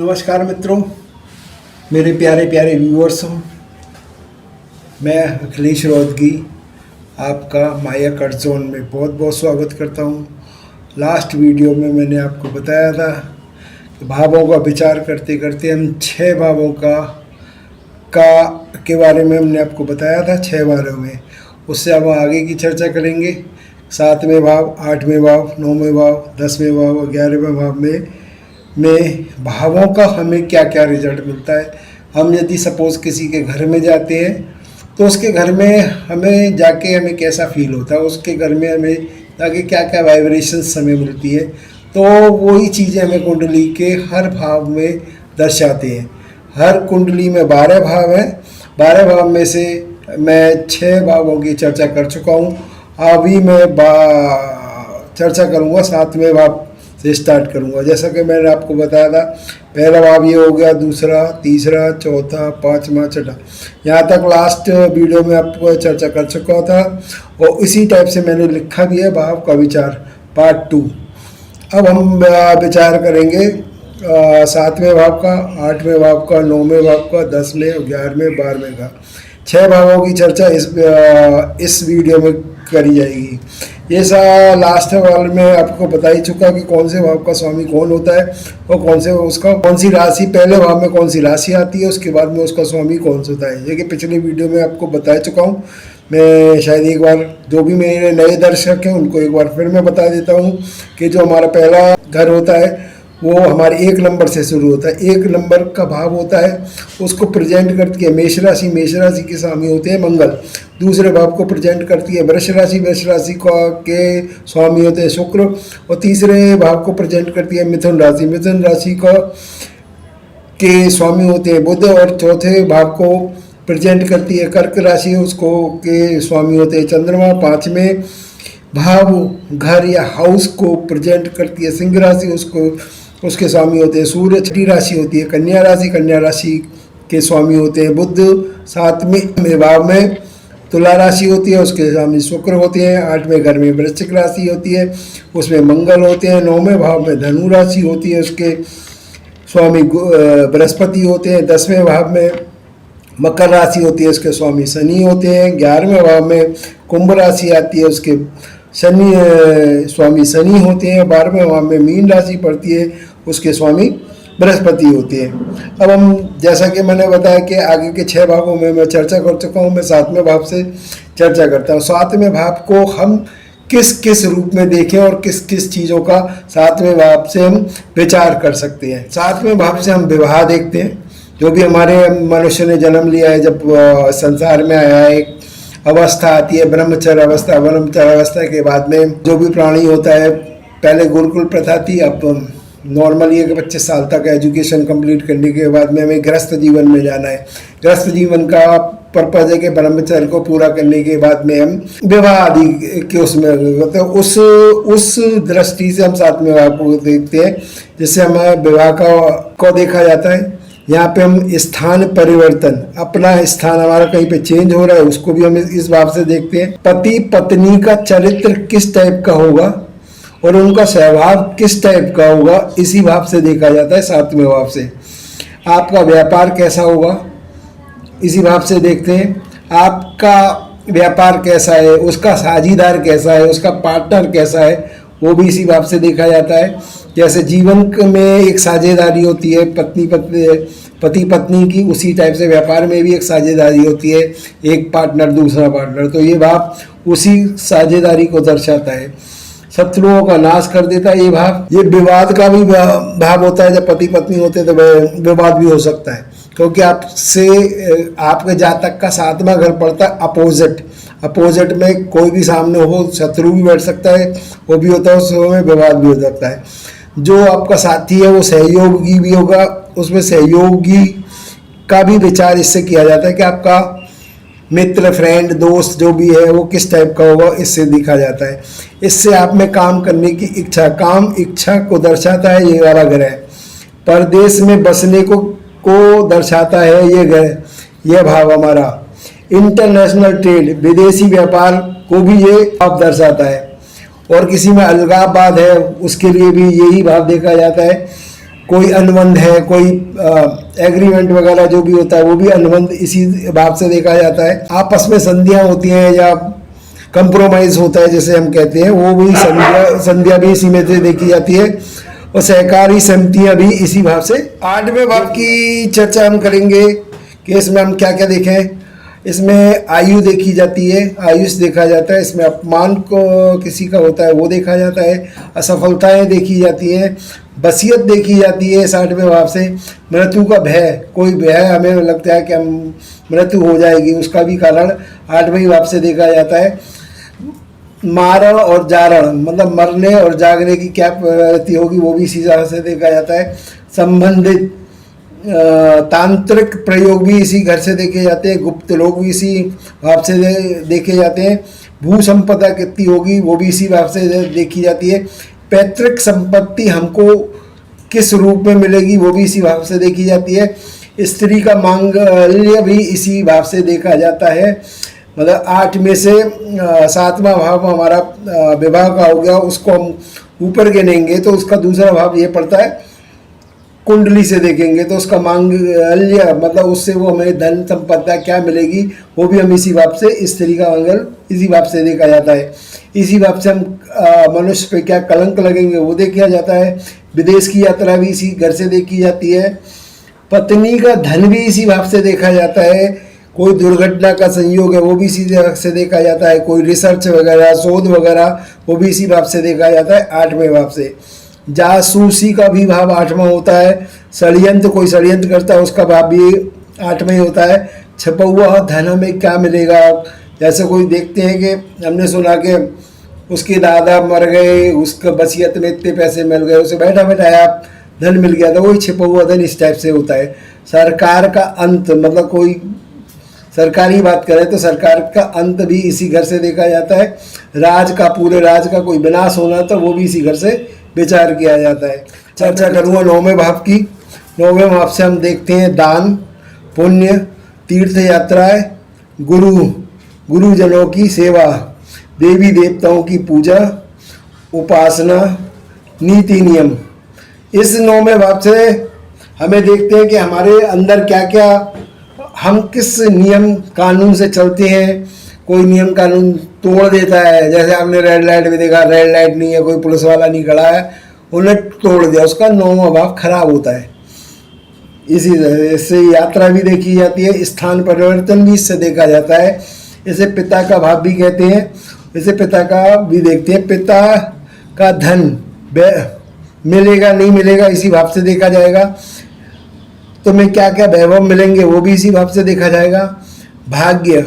नमस्कार मित्रों, मेरे प्यारे प्यारे व्यूअर्स, मैं अखिलेश रोहतगी आपका माया कट जोन में बहुत बहुत स्वागत करता हूं। लास्ट वीडियो में मैंने आपको बताया था कि भावों का विचार करते करते हम 6 भावों के बारे में हमने आपको बताया था। 6 बारों में उससे अब आगे की चर्चा करेंगे। 7वें भाव, 8वें भाव, 9वें भाव, 10वें भाव और 11वें भाव में भावों का हमें क्या क्या रिजल्ट मिलता है। हम यदि सपोज़ किसी के घर में जाते हैं तो उसके घर में हमें जाके हमें कैसा फील होता है, उसके घर में हमें जाके क्या क्या वाइब्रेशंस हमें मिलती है, तो वही चीज़ें हमें कुंडली के हर भाव में दर्शाते हैं। हर कुंडली में 12 भाव हैं। 12 भाव में से मैं 6 भावों की चर्चा कर चुका हूँ। अभी मैं चर्चा करूँगा 7वें भाव से स्टार्ट करूँगा। जैसा कि मैंने आपको बताया था, पहला भाव ये हो गया, दूसरा, तीसरा, चौथा, 5वां, 6वां, यहाँ तक लास्ट वीडियो में आपको चर्चा कर चुका था और इसी टाइप से मैंने लिखा भी है भाव का विचार पार्ट 2। अब हम विचार करेंगे 7वें भाव का, 8वें भाव का, 9वें भाव का, 10वें, 11वें, 12वें का। 6 भावों की चर्चा इस वीडियो में करी जाएगी। ये लास्ट वाले में आपको बता ही चुका कि कौन से भाव का स्वामी कौन होता है और कौन सी राशि, पहले भाव में कौन सी राशि आती है, उसके बाद में उसका स्वामी कौन सा होता है। ये कि पिछले वीडियो में आपको बता चुका हूँ। मैं शायद एक बार, जो भी मेरे नए दर्शक हैं उनको एक बार फिर मैं बता देता हूँ कि जो हमारा पहला घर होता है वो हमारे 1 नंबर से शुरू होता है। 1 नंबर का भाव होता है, उसको प्रेजेंट करती है मेष राशि। मेष राशि के स्वामी होते हैं मंगल। दूसरे भाव को प्रेजेंट करती है वृष राशि। वृष राशि के स्वामी होते हैं शुक्र। और तीसरे भाव को प्रेजेंट करती है मिथुन राशि। मिथुन राशि के स्वामी होते हैं बुध। और चौथे भाव को प्रेजेंट करती है कर्क राशि, उसको के स्वामी होते हैं चंद्रमा। 5वें भाव घर या हाउस को प्रेजेंट करती है सिंह राशि, उसके स्वामी होते हैं सूर्य। 6ठी राशि होती है कन्या राशि। कन्या राशि के स्वामी होते हैं बुध। 7वें भाव में तुला राशि होती है, उसके स्वामी शुक्र होते हैं। 8वें घर में वृश्चिक राशि होती है, उसमें मंगल होते हैं। 9वें भाव में धनु राशि होती है, उसके स्वामी बृहस्पति होते हैं। 10वें भाव में मकर राशि होती है, उसके स्वामी शनि होते हैं। 11वें भाव में कुंभ राशि आती है, उसके स्वामी शनि होते हैं। 12वें भाव में मीन राशि पड़ती है, उसके स्वामी बृहस्पति होते हैं। अब हम, जैसा कि मैंने बताया कि आगे के 6 भावों में मैं चर्चा कर चुका हूँ, मैं 7वें भाव से चर्चा करता हूँ। 7वें भाव को हम किस किस रूप में देखें और किस किस चीज़ों का 7वें भाव से हम विचार कर सकते हैं। 7वें भाव से हम विवाह देखते हैं। जो भी हमारे मनुष्य ने जन्म लिया है, जब संसार में आया है, एक अवस्था आती है ब्रह्मचर्य अवस्था। ब्रह्मचर्य अवस्था के बाद में जो भी प्राणी होता है, पहले गुरुकुल प्रथा थी, अब नॉर्मल ये कि 25 साल तक एजुकेशन कंप्लीट करने के बाद में हमें गृहस्थ जीवन में जाना है। गृहस्थ जीवन का पर्पज है कि ब्रह्मचर्य को पूरा करने के बाद में हम विवाह आदि के उसमें, तो उस दृष्टि से हम 7वें भाव को देखते हैं, जिससे हमारे विवाह को देखा जाता है। यहाँ पे हम स्थान परिवर्तन, अपना स्थान हमारा कहीं पे चेंज हो रहा है, उसको भी हम इस भाव से देखते हैं। पति पत्नी का चरित्र किस टाइप का होगा और उनका स्वभाव किस टाइप का होगा, इसी भाव से देखा जाता है। 7वें भाव से आपका व्यापार कैसा होगा, इसी भाव से देखते हैं। आपका व्यापार कैसा है, उसका साझीदार कैसा है, उसका पार्टनर कैसा है, वो भी इसी भाव से देखा जाता है। जैसे जीवन में एक साझेदारी होती है पति पत्नी की, उसी टाइप से व्यापार में भी एक साझेदारी होती है, एक पार्टनर दूसरा पार्टनर। तो ये भाव उसी साझेदारी को दर्शाता है। शत्रुओं का नाश कर देता है ये भाव। ये विवाद का भी भाव होता है। जब पति पत्नी होते हैं तो विवाद भी हो सकता है, क्योंकि आपके जातक का 7वां घर पड़ता है अपोजिट में। कोई भी सामने हो, शत्रु भी बैठ सकता है, वो भी होता है, उसमें विवाद भी हो सकता है। जो आपका साथी है वो सहयोगी भी होगा, उसमें सहयोगी का भी विचार इससे किया जाता है कि आपका मित्र, फ्रेंड, दोस्त जो भी है वो किस टाइप का होगा, इससे देखा जाता है। इससे आप में काम करने की इच्छा को दर्शाता है ये वाला ग्रह। परदेश में बसने को दर्शाता है ये ग्रह, ये भाव हमारा। इंटरनेशनल ट्रेड, विदेशी व्यापार को भी ये भाव दर्शाता है। और किसी में अलगाववाद है, उसके लिए भी यही भाव देखा जाता है। कोई अनुबंध है, कोई एग्रीमेंट वगैरह जो भी होता है वो भी अनुबंध इसी भाव से देखा जाता है। आपस में संधियां होती हैं या कंप्रोमाइज होता है जैसे हम कहते हैं, वो भी संध्या भी इसी में से देखी जाती है। और सहकारी समितियां भी इसी भाव से। 8वें भाव की चर्चा हम करेंगे कि इसमें हम क्या क्या देखें। इसमें आयु देखी जाती है, आयुष देखा जाता है, इसमें अपमान को किसी का होता है वो देखा जाता है, असफलताएं देखी जाती हैं, वसीयत देखी जाती है 60वें भाव से। मृत्यु का भय, कोई भय हमें लगता है कि हम मृत्यु हो जाएगी, उसका भी कारण 8वें भाव से देखा जाता है। मारण और जारण, मतलब मरने और जागने की क्या प्रवृत्ति होगी वो भी इसी तरह से देखा जाता है। संबंधित तांत्रिक प्रयोग भी इसी घर से देखे जाते हैं, गुप्त लोग भी इसी भाव से देखे जाते हैं। भू संपदा कितनी होगी वो भी इसी भाव से देखी जाती है। पैतृक संपत्ति हमको किस रूप में मिलेगी वो भी इसी भाव से देखी जाती है। स्त्री का मांगल्य भी इसी भाव से देखा जाता है। मतलब 8 में से 7वां भाव हमारा विवाह का हो गया, उसको हम ऊपर गिनेंगे तो उसका दूसरा भाव ये पड़ता है। कुंडली से देखेंगे तो उसका मांगल्य, मतलब उससे वो हमें धन संपदा क्या मिलेगी वो भी हम इसी भाव से, स्त्री का मंगल इसी भाव से देखा जाता है। इसी भाव से हम मनुष्य पे क्या कलंक लगेंगे वो देखा जाता है। विदेश की यात्रा भी इसी घर से देखी जाती है। पत्नी का धन भी इसी भाव से देखा जाता है। कोई दुर्घटना का संयोग है वो भी इसी भाव से देखा जाता है। कोई रिसर्च वगैरह, शोध वगैरह वो भी इसी भाव से देखा जाता है 8वें भाव से। जासूसी का भी भाव 8वां होता है। षड्यंत्र, कोई षड्यंत्र करता है उसका भाव भी 8वां ही होता है। छपा हुआ धन हमें क्या मिलेगा, जैसे कोई देखते हैं कि हमने सुना कि उसके दादा मर गए, उसका वसीयत में इतने पैसे मिल गए, उसे बैठा बैठाया धन मिल गया था, वही छिपा हुआ धन इस टाइप से होता है। सरकार का अंत, मतलब कोई सरकारी बात करें तो सरकार का अंत भी इसी घर से देखा जाता है। राज का, पूरे राज का कोई विनाश होना तो वो भी इसी घर से विचार किया जाता है। चर्चा करूँगा 9वें भाव की। 9वें भाव से हम देखते हैं दान, पुण्य, तीर्थ यात्राएं, गुरुजनों की सेवा, देवी देवताओं की पूजा, उपासना, नीति नियम। इस 9वें भाव से हमें देखते हैं कि हमारे अंदर क्या क्या, हम किस नियम कानून से चलते हैं। कोई नियम कानून तोड़ देता है, जैसे आपने रेड लाइट में देखा, रेड लाइट नहीं है, कोई पुलिस वाला नहीं खड़ा है, उन्हें तोड़ दिया, उसका 9वां भाव खराब होता है। इसी तरह से यात्रा भी देखी जाती है। स्थान परिवर्तन भी इससे देखा जाता है। इसे पिता का भाव भी कहते हैं। इसे पिता का भी देखते हैं। पिता का धन मिलेगा नहीं मिलेगा इसी भाव से देखा जाएगा। तुम्हें क्या क्या वैभव मिलेंगे वो भी इसी भाव से देखा जाएगा। भाग्य,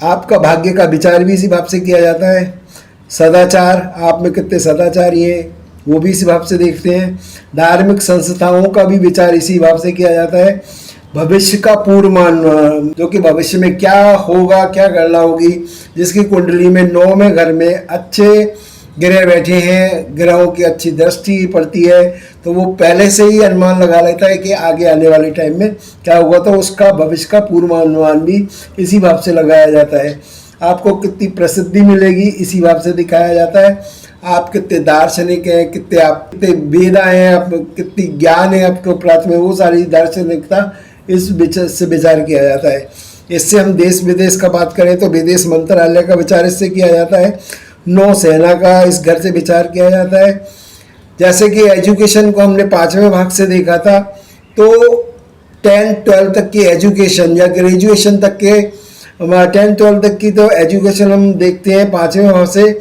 आपका भाग्य का विचार भी इसी भाव से किया जाता है। सदाचार, आप में कितने सदाचारी हैं वो भी इसी भाव से देखते हैं। धार्मिक संस्थाओं का भी विचार इसी भाव से किया जाता है। भविष्य का पूर्वानुमान, जो कि भविष्य में क्या होगा, क्या गणना होगी, जिसकी कुंडली में 9वें घर में अच्छे ग्रह बैठे हैं, ग्रहों की अच्छी दृष्टि पड़ती है, तो वो पहले से ही अनुमान लगा लेता है कि आगे आने वाले टाइम में क्या होगा, तो उसका भविष्य का पूर्वानुमान भी इसी भाव से लगाया जाता है। आपको कितनी प्रसिद्धि मिलेगी इसी भाव से दिखाया जाता है। आप कितने दार्शनिक हैं, कितने वेदा हैं, आप कितनी ज्ञान है आपको प्राप्त में, वो सारी दार्शनिकता इस विचार से विचार किया जाता है। इससे हम देश विदेश का बात करें तो विदेश मंत्रालय का विचार इससे किया जाता है। नौसेना का इस घर से विचार किया जाता है। जैसे कि एजुकेशन को हमने 5वें भाग से देखा था, तो 10-12 तक की एजुकेशन या ग्रेजुएशन तक के 10-12 तक की तो एजुकेशन हम देखते हैं 5वें भाव से,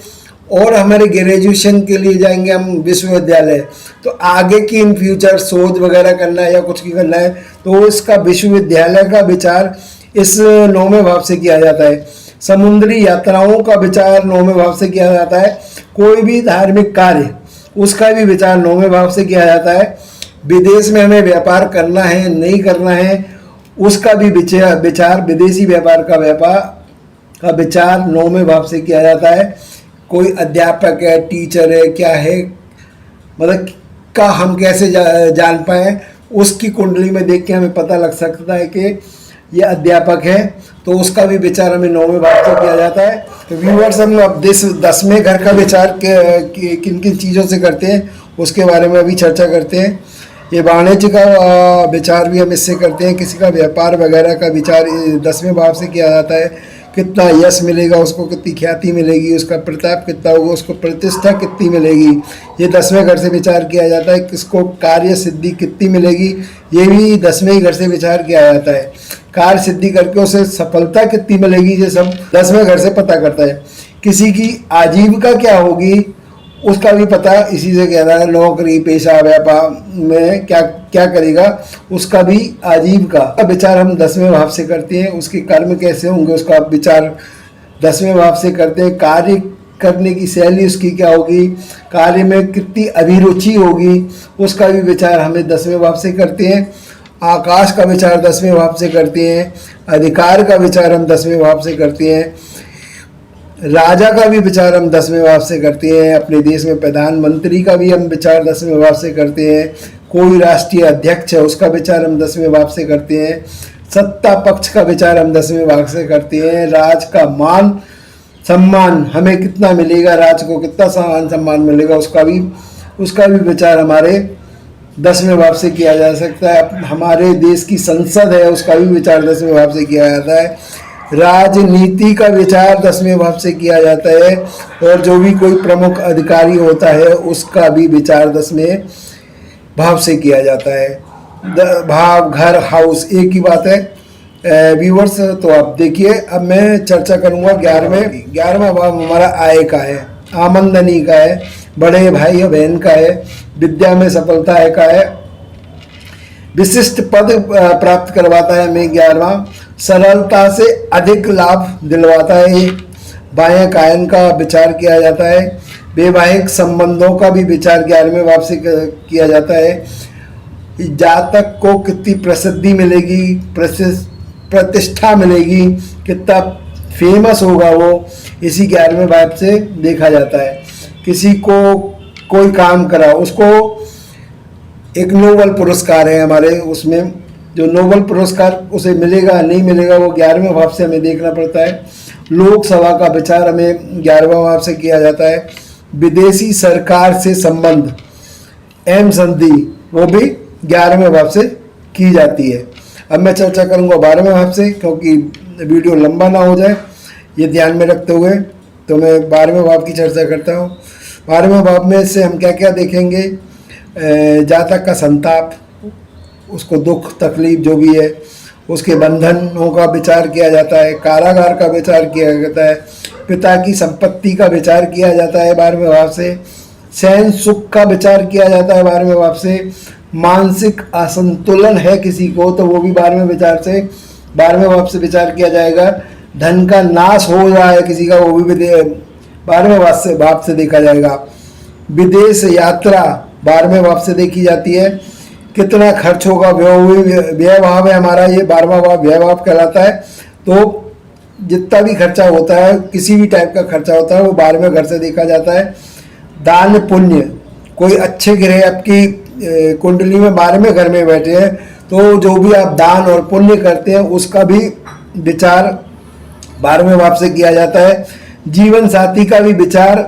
और हमारे ग्रेजुएशन के लिए जाएंगे हम विश्वविद्यालय, तो आगे की इन फ्यूचर शोध वगैरह करना है या कुछ की करना है तो इसका विश्वविद्यालय का विचार इस 9वें भाव से किया जाता है। समुद्री यात्राओं का विचार 9वें भाव से किया जाता है। कोई भी धार्मिक कार्य उसका भी विचार 9वें भाव से किया जाता है। विदेश में हमें व्यापार करना है नहीं करना है उसका भी विचार विदेशी व्यापार का विचार 9वें भाव से किया जाता है। कोई अध्यापक है, टीचर है, क्या है, मतलब का हम कैसे जान पाए, उसकी कुंडली में देख के हमें पता लग सकता है कि ये अध्यापक है, तो उसका भी विचार हमें 9वें भाव से किया जाता है। तो व्यूअर्स, हम अब 10वें घर का विचार किन किन चीज़ों से करते हैं उसके बारे में अभी चर्चा करते हैं। ये वाणिज्य का विचार भी हम इससे करते हैं। किसी का व्यापार वगैरह का विचार 10वें भाव से किया जाता है। कितना यश मिलेगा उसको, कितनी ख्याति मिलेगी, उसका प्रताप कितना होगा, उसको प्रतिष्ठा कितनी मिलेगी, ये 10वें घर से विचार किया जाता है। किसको कार्य सिद्धि कितनी मिलेगी, ये भी 10वें घर से विचार किया जाता है। कार्य सिद्धि करके उसे सफलता कितनी मिलेगी, ये सब 10वें घर से पता करता है। किसी की आजीविका क्या होगी उसका भी पता इसी से कह रहा है। नौकरी पेशा व्यापार में क्या क्या करेगा, उसका भी आजीविका का विचार हम 10वें भाव से करते हैं। उसके कर्म कैसे होंगे उसका विचार 10वें भाव से करते हैं। कार्य करने की शैली उसकी क्या होगी, कार्य में कितनी अभिरुचि होगी, उसका भी विचार हमें 10वें भाव से करते हैं। आकाश का विचार 10वें भाव से करते हैं। अधिकार का विचार हम 10वें भाव से करते हैं। राजा का भी विचार हम 10वें भाव से करते हैं। अपने देश में प्रधानमंत्री का भी हम विचार 10वें भाव से करते हैं। कोई राष्ट्रीय अध्यक्ष है उसका विचार हम 10वें भाव से करते हैं। सत्ता पक्ष का विचार हम 10वें भाव से करते हैं। राज का मान सम्मान हमें कितना मिलेगा, राज को कितना सम्मान मिलेगा, उसका भी विचार हमारे 10वें भाव से किया जा सकता है। हमारे देश की संसद है उसका भी विचार 10वें भाव से किया जाता है। राजनीति का विचार 10वें भाव से किया जाता है। और जो भी कोई प्रमुख अधिकारी होता है उसका भी विचार 10वें भाव से किया जाता है। भाव, घर, हाउस एक ही बात है व्यूवर्स। तो आप देखिए, अब मैं चर्चा करूंगा 11वां भाव हमारा आय का है, आमदनी का है, बड़े भाई या बहन का है, विद्या में सफलता है का है, विशिष्ट पद प्राप्त करवाता है हमें 11वां, सरलता से अधिक लाभ दिलवाता है। बाह्य कायन का विचार किया जाता है। वैवाहिक संबंधों का भी विचार 11वें भाव से किया जाता है। जातक को कितनी प्रसिद्धि मिलेगी, प्रतिष्ठा मिलेगी, कितना फेमस होगा वो, इसी 11वें भाव से देखा जाता है। किसी को कोई काम करा, उसको एक नोबल पुरस्कार है हमारे, उसमें जो नोबल पुरस्कार उसे मिलेगा नहीं मिलेगा वो 11वें भाव से हमें देखना पड़ता है। लोकसभा का विचार हमें 11वां भाव से किया जाता है। विदेशी सरकार से संबंध एवं संधि वो भी 11वें भाव से की जाती है। अब मैं चर्चा करूंगा 12वें भाव से, क्योंकि वीडियो लंबा ना हो जाए ये ध्यान में रखते हुए, तो मैं 12वें भाव की चर्चा करता हूँ। 12वें भाव में से हम क्या क्या देखेंगे, जातक का संताप, उसको दुख तकलीफ जो भी है, उसके बंधनों का विचार किया जाता है। कारागार का विचार किया जाता है। पिता की संपत्ति का विचार किया जाता है 12वें भाव से। सहन सुख का विचार किया जाता है 12वें भाव से। मानसिक असंतुलन है किसी को तो वो भी 12वें भाव से विचार किया जाएगा। धन का नाश हो रहा है किसी का, वो भी 12वें भाव से देखा जाएगा। विदेश यात्रा 12वें भाव से देखी जाती है। कितना खर्च होगा, व्यय भाव है हमारा, ये 12वां भाव व्यय भाव कहलाता है। तो जितना भी खर्चा होता है, किसी भी टाइप का खर्चा होता है, वो 12वें घर से देखा जाता है। दान पुण्य, कोई अच्छे ग्रह आपकी कुंडली में 12वें घर में बैठे हैं, तो जो भी आप दान और पुण्य करते हैं उसका भी विचार 12वें भाव से किया जाता है। जीवन साथी का भी विचार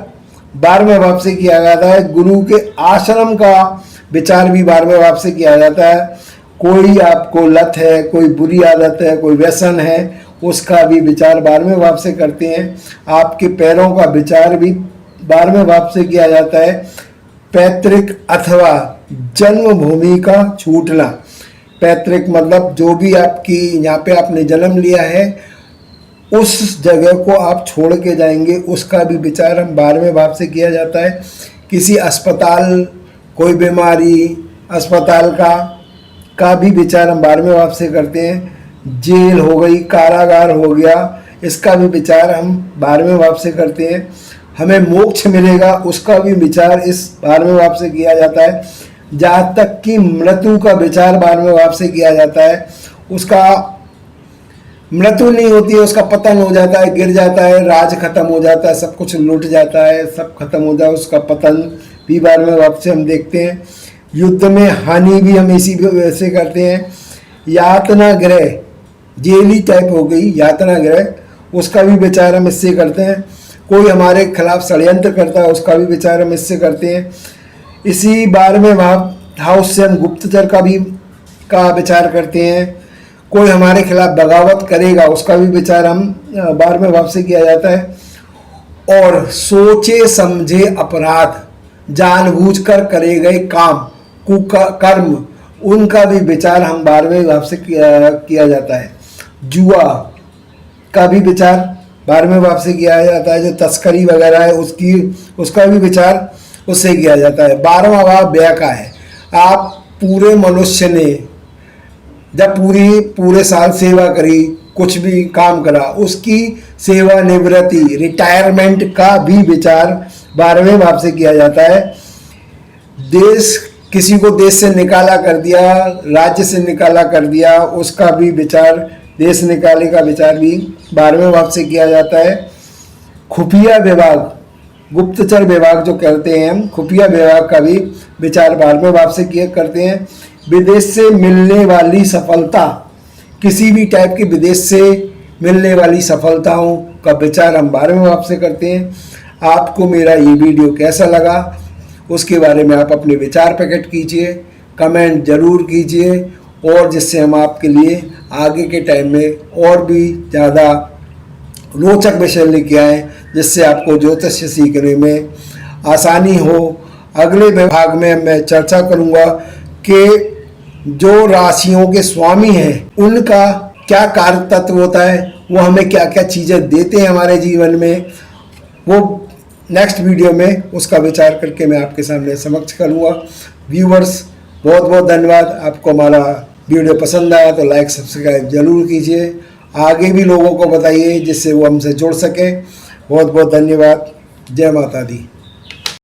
12वें भाव से किया जाता है। गुरु के आश्रम का विचार भी 12वें भाव से किया जाता है। कोई आपको लत है, कोई बुरी आदत है, कोई व्यसन है, उसका भी विचार 12वें भाव से करते हैं। आपके पैरों का विचार भी 12वें भाव से किया जाता है। पैतृक अथवा जन्मभूमि का छूटना, पैतृक मतलब जो भी आपकी यहाँ पे आपने जन्म लिया है उस जगह को आप छोड़ के जाएंगे, उसका भी विचार हम 12वें भाव से किया जाता है। किसी अस्पताल, कोई बीमारी, अस्पताल का भी विचार हम 12वें भाव से करते हैं। जेल हो गई, कारागार हो गया, इसका भी विचार हम 12वें भाव से करते हैं। हमें मोक्ष मिलेगा, उसका भी विचार इस 12वें भाव से किया जाता है। जातक की मृत्यु का विचार 12वें भाव से किया जाता है। उसका मृत्यु नहीं होती है, उसका पतन हो जाता है, गिर जाता है, राज खत्म हो जाता है, सब कुछ लूट जाता है, सब खत्म हो जाए, उसका पतन भी 12वें भाव से हम देखते हैं। युद्ध में हानि भी हम इसी वजह से करते हैं। यातना ग्रह जेली टाइप हो गई, यातना ग्रह, उसका भी विचार हम इससे करते हैं। कोई हमारे खिलाफ षड्यंत्र करता है, उसका भी विचार हम इससे करते हैं। इसी 12वें भाव हाउस से हम गुप्तचर का विचार करते हैं। कोई हमारे खिलाफ बगावत करेगा, उसका भी विचार हम 12वें भाव से किया जाता है। और सोचे समझे अपराध, जानबूझकर करे गए काम, कुकर्म, उनका भी विचार हम 12वें भाव से किया जाता है। जुआ का भी विचार 12वें भाव से किया जाता है। जो तस्करी वगैरह है उसका भी विचार उससे किया जाता है। 12वां भाव व्यय का है। आप पूरे मनुष्य ने जब पूरे साल सेवा करी, कुछ भी काम करा, उसकी सेवानिवृत्ति, रिटायरमेंट का भी विचार 12वें भाव से किया जाता है। किसी को देश से निकाला कर दिया, राज्य से निकाला कर दिया, उसका भी विचार, देश निकाले का विचार भी 12वें भाव से किया जाता है। खुफिया विभाग, गुप्तचर विभाग जो कहते हैं हम, खुफिया विभाग का भी विचार 12वें भाव से करते हैं। विदेश से मिलने वाली सफलता, किसी भी टाइप की विदेश से मिलने वाली सफलताओं का विचार हम 12वें भाव से करते हैं। आपको मेरा ये वीडियो कैसा लगा, उसके बारे में आप अपने विचार प्रकट कीजिए, कमेंट जरूर कीजिए, और जिससे हम आपके लिए आगे के टाइम में और भी ज़्यादा रोचक विषय लेके आएँ, जिससे आपको ज्योतिष सीखने में आसानी हो। अगले विभाग में मैं चर्चा करूँगा कि जो राशियों के स्वामी हैं उनका क्या कार्य तत्व होता है, वो हमें क्या क्या चीज़ें देते हैं हमारे जीवन में, वो नेक्स्ट वीडियो में उसका विचार करके मैं आपके सामने समक्ष करूँगा। व्यूवर्स, बहुत बहुत धन्यवाद। आपको हमारा वीडियो पसंद आया तो लाइक सब्सक्राइब जरूर कीजिए, आगे भी लोगों को बताइए जिससे वो हमसे जुड़ सकें। बहुत बहुत धन्यवाद। जय माता दी।